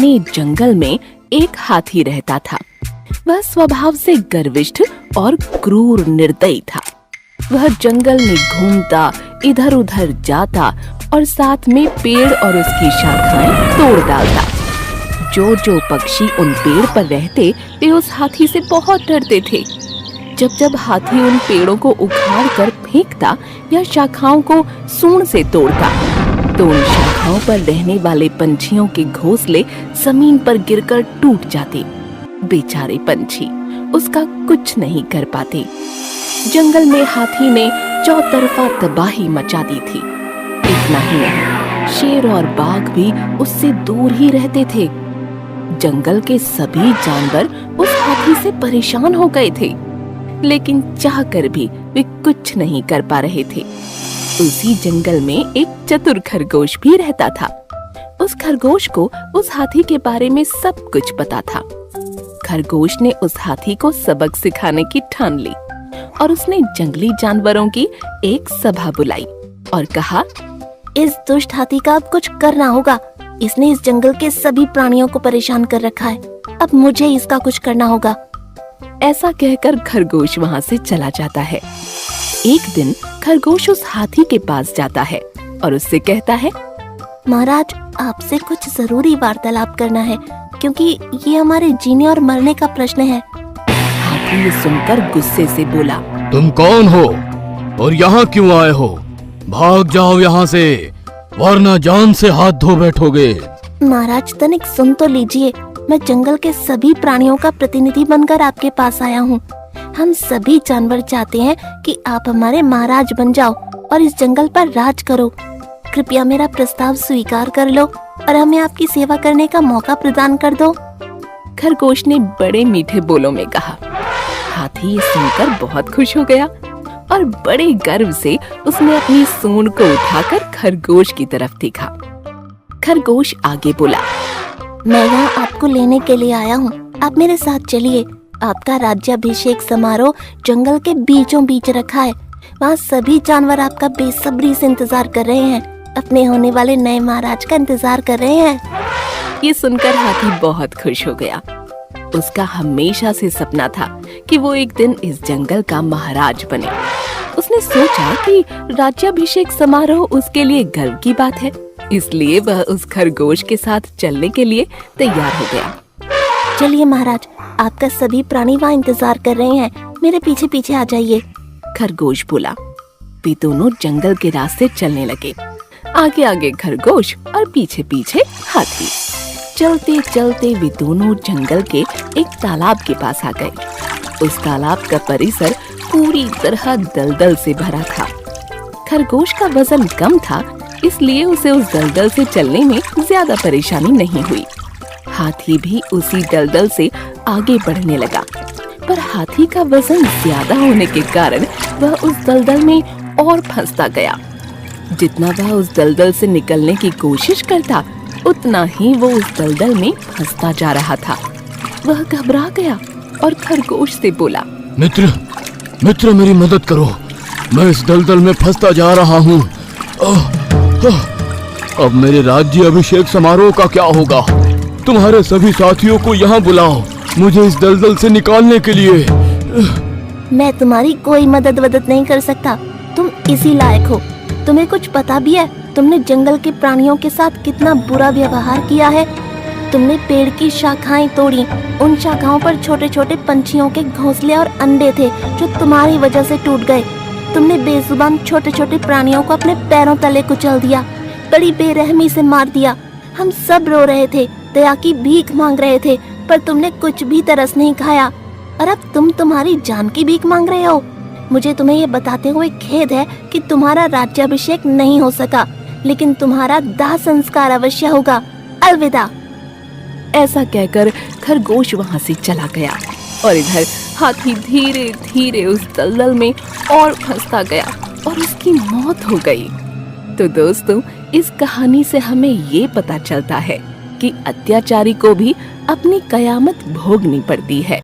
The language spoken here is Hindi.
घने जंगल में एक हाथी रहता था। वह स्वभाव से गर्विष्ठ और क्रूर निर्दयी था। वह जंगल में घूमता, इधर उधर जाता और साथ में पेड़ और उसकी शाखाएं तोड़ डालता। जो पक्षी उन पेड़ पर रहते वे उस हाथी से बहुत डरते थे। जब हाथी उन पेड़ों को उखाड़ कर फेंकता या शाखाओं को सूंड से तोड़ता तो उन शाखाओं पर रहने वाले पंछियों के घोंसले जमीन पर गिरकर टूट जाते। बेचारे पंछी उसका कुछ नहीं कर पाते। जंगल में हाथी ने चौतरफा तबाही मचा दी थी। इतना ही नहीं, शेर और बाघ भी उससे दूर ही रहते थे। जंगल के सभी जानवर उस हाथी से परेशान हो गए थे, लेकिन चाहकर भी वे कुछ नहीं कर पा रहे थे। उसी जंगल में एक चतुर खरगोश भी रहता था। उस खरगोश को उस हाथी के बारे में सब कुछ पता था। खरगोश ने उस हाथी को सबक सिखाने की ठान ली और उसने जंगली जानवरों की एक सभा बुलाई और कहा, इस दुष्ट हाथी का अब कुछ करना होगा। इसने इस जंगल के सभी प्राणियों को परेशान कर रखा है। अब मुझे इसका कुछ करना होगा। ऐसा कहकर खरगोश वहाँ से चला जाता है। एक दिन खरगोश उस हाथी के पास जाता है और उससे कहता है, महाराज, आपसे कुछ जरूरी वार्तालाप करना है, क्योंकि ये हमारे जीने और मरने का प्रश्न है। हाथी ये सुनकर गुस्से से बोला, तुम कौन हो और यहाँ क्यों आए हो? भाग जाओ यहाँ से, वरना जान से हाथ धो बैठोगे। महाराज, तनिक सुन तो लीजिए। मैं जंगल के सभी प्राणियों का प्रतिनिधि बनकर आपके पास आया हूँ। हम सभी जानवर चाहते हैं कि आप हमारे महाराज बन जाओ और इस जंगल पर राज करो। कृपया मेरा प्रस्ताव स्वीकार कर लो और हमें आपकी सेवा करने का मौका प्रदान कर दो। खरगोश ने बड़े मीठे बोलों में कहा। हाथी ये सुनकर बहुत खुश हो गया और बड़े गर्व से उसने अपनी सूंड को उठाकर खरगोश की तरफ देखा। खरगोश आगे बोला, मैं यहाँ आपको लेने के लिए आया हूँ। आप मेरे साथ चलिए। आपका राज्याभिषेक समारोह जंगल के बीचों बीच रखा है। वहाँ सभी जानवर आपका बेसब्री से इंतजार कर रहे हैं। अपने होने वाले नए महाराज का इंतजार कर रहे हैं। ये सुनकर हाथी बहुत खुश हो गया। उसका हमेशा से सपना था कि वो एक दिन इस जंगल का महाराज बने। उसने सोचा कि राज्याभिषेक समारोह उसके लिए गर्व की बात है, इसलिए वह उस खरगोश के साथ चलने के लिए तैयार हो गया। चलिए महाराज, आपका सभी प्राणी वहाँ इंतजार कर रहे हैं। मेरे पीछे पीछे आ जाइए। खरगोश बोला। वे दोनों जंगल के रास्ते चलने लगे। आगे आगे खरगोश और पीछे पीछे हाथी। चलते चलते वे दोनों जंगल के एक तालाब के पास आ गए। उस तालाब का परिसर पूरी तरह दलदल से भरा था। खरगोश का वजन कम था, इसलिए उसे उस दलदल से चलने में ज्यादा परेशानी नहीं हुई। हाथी भी उसी दलदल से आगे बढ़ने लगा, पर हाथी का वजन ज्यादा होने के कारण वह उस दलदल में और फंसता गया। जितना वह उस दलदल से निकलने की कोशिश करता, उतना ही वो उस दलदल में फंसता जा रहा था। वह घबरा गया और खरगोश से बोला, मित्र मेरी मदद करो। मैं इस दलदल में फंसता जा रहा हूँ। अब मेरे राज्य अभिषेक समारोह का क्या होगा? तुम्हारे सभी साथियों को यहाँ बुलाओ, मुझे इस दलदल से निकालने के लिए। मैं तुम्हारी कोई मदद नहीं कर सकता। तुम इसी लायक हो। तुम्हें कुछ पता भी है? तुमने जंगल के प्राणियों के साथ कितना बुरा व्यवहार किया है। तुमने पेड़ की शाखाएं तोड़ी। उन शाखाओं पर छोटे छोटे पंछियों के घोंसले और अंडे थे जो तुम्हारी वजह से टूट गए। तुमने बेजुबान छोटे छोटे प्राणियों को अपने पैरों तले कुचल दिया, बड़ी बेरहमी से मार दिया। हम सब रो रहे थे, दया की भीख मांग रहे थे, पर तुमने कुछ भी तरस नहीं खाया और अब तुम तुम्हारी जान की भीख मांग रहे हो। मुझे तुम्हें ये बताते हुए खेद है कि तुम्हारा राज्याभिषेक नहीं हो सका, लेकिन तुम्हारा दाह संस्कार अवश्य होगा। अलविदा। ऐसा कहकर खरगोश वहाँ से चला गया और इधर हाथी धीरे धीरे उस दलदल में और फंसता गया और उसकी मौत हो गई। तो दोस्तों, इस कहानी से हमें ये पता चलता है कि अत्याचारी को भी अपनी कयामत भोगनी पड़ती है।